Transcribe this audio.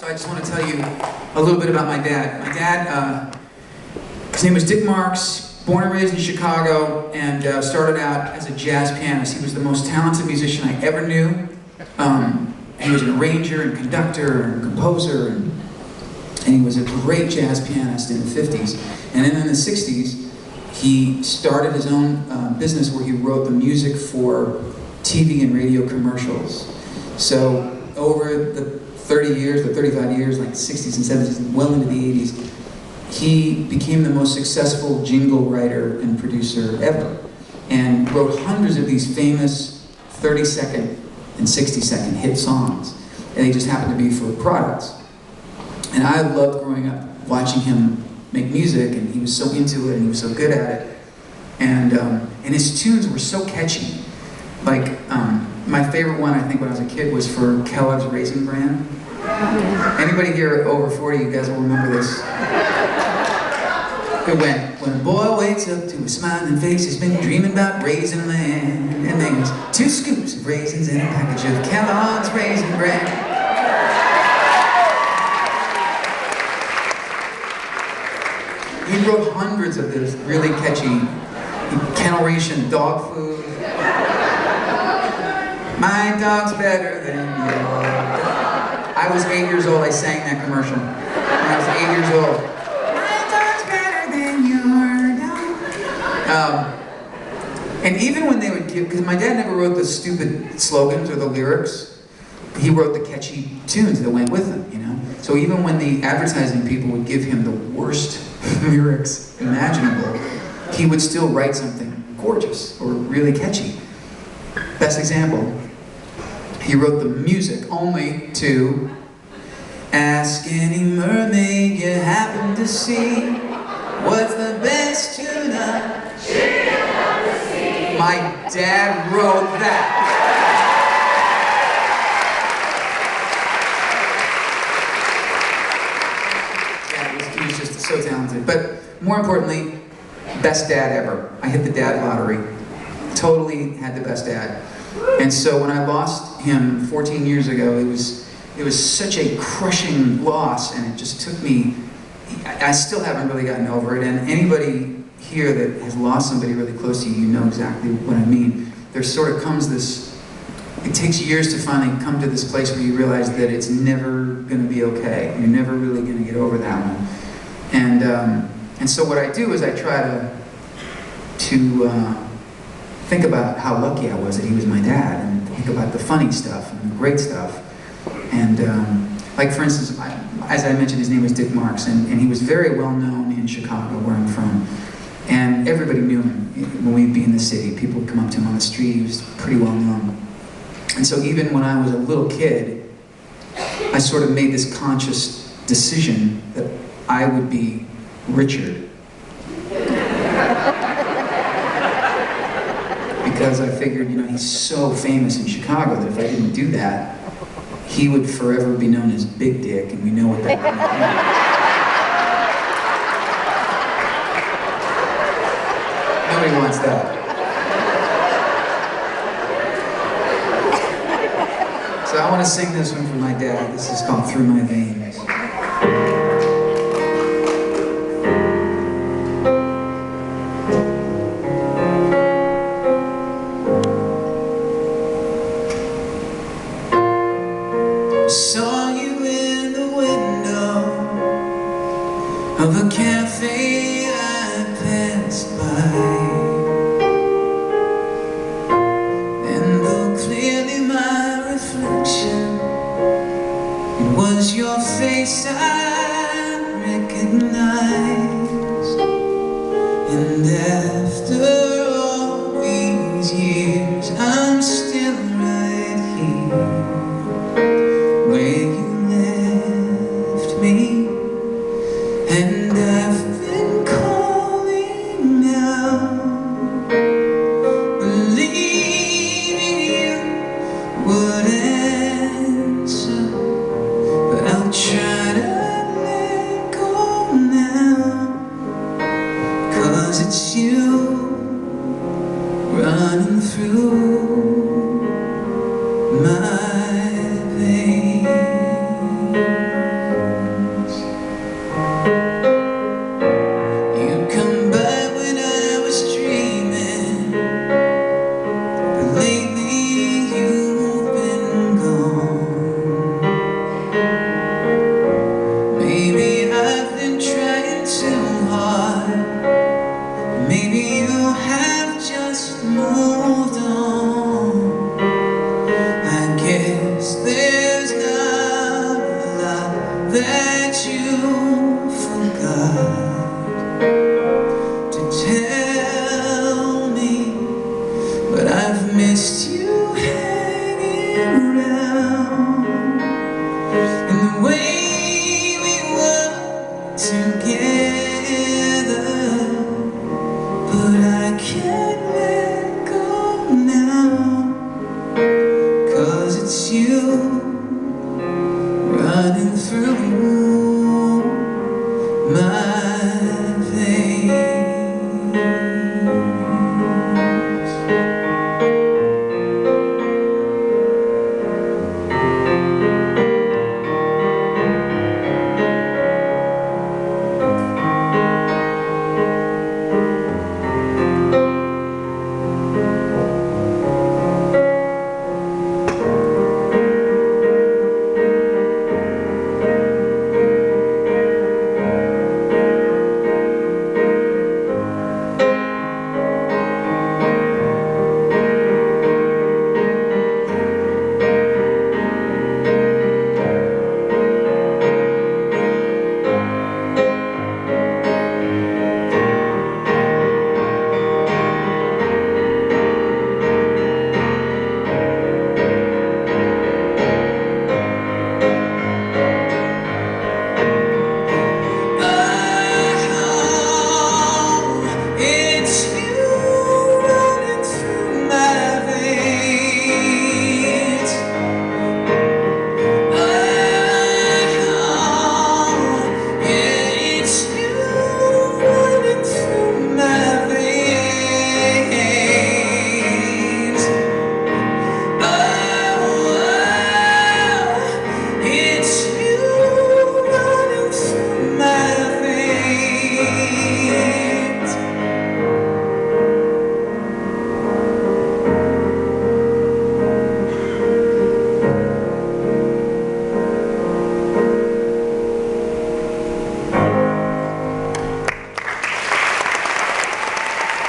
So I just want to tell you a little bit about my dad. My dad, his name was RichardMarx, born and raised in Chicago, and started out as a jazz pianist. He was the most talented musician I ever knew. He was an arranger and conductor and composer, and he was a great jazz pianist in the 50s. And then in the 60s, he started his own business where he wrote the music for TV and radio commercials. So over the 30 years, the 35 years, like the 60s and 70s, well into the 80s, he became the most successful jingle writer and producer ever, and wrote hundreds of these famous 30-second and 60-second hit songs, and they just happened to be for products. And I loved growing up watching him make music, and he was so into it, and he was so good at it, and his tunes were so catchy. Like, my favorite one, I think, when I was a kid was for Kellogg's Raisin Bran. Anybody here over 40, you guys will remember this. It went, when a boy wakes up to a smiling face, he's been dreaming about Raisin Land. And then there's 2 scoops of raisins in a package of Kellogg's Raisin Bran. He wrote hundreds of this really catchy kennel ration dog food. My dog's better than yours. I was 8 years old, I sang that commercial. When I was 8 years old. My dog's better than your dog. And even when they would give, because my dad never wrote the stupid slogans or the lyrics, he wrote the catchy tunes that went with them, you know? So even when the advertising people would give him the worst lyrics imaginable, he would still write something gorgeous or really catchy. Best example, he wrote the music only to Ask Any Mermaid You Happen to See What's the best tuna she'll ever see. My dad wrote that. Yeah, he was just so talented. But more importantly, best dad ever. I hit the dad lottery. Totally had the best dad. And so when I lost him 14 years ago, it was such a crushing loss, and it just took me, I still haven't really gotten over it, and anybody here that has lost somebody really close to you, you know exactly what I mean. There sort of comes this, it takes years to finally come to this place where you realize that it's never going to be okay. You're never really going to get over that one. And so what I do is I try to think about how lucky I was that he was my dad, and think about the funny stuff and the great stuff. And like, for instance, as I mentioned, his name was RichardMarx, and he was very well known in Chicago, where I'm from. And everybody knew him when we'd be in the city. People would come up to him on the street. He was pretty well known. And so even when I was a little kid, I sort of made this conscious decision that I would be Richard. Because I figured, you know, he's so famous in Chicago that if I didn't do that, he would forever be known as Big Dick, and we know what that means. Nobody wants that. So I want to sing this one for my dad. This is called Through My Veins. Saw you in the window of a cafe I passed by, and though clearly my reflection, it was your face I recognized. And after all these years, I'm still right here where you left me, and I've been calling out, believing you would answer, but I'll try to let go now, 'cause it's you running through my veins. that you forgot to tell me, but I've missed you hanging around, and the way we were together, but I can't let go now, 'cause it's you running through my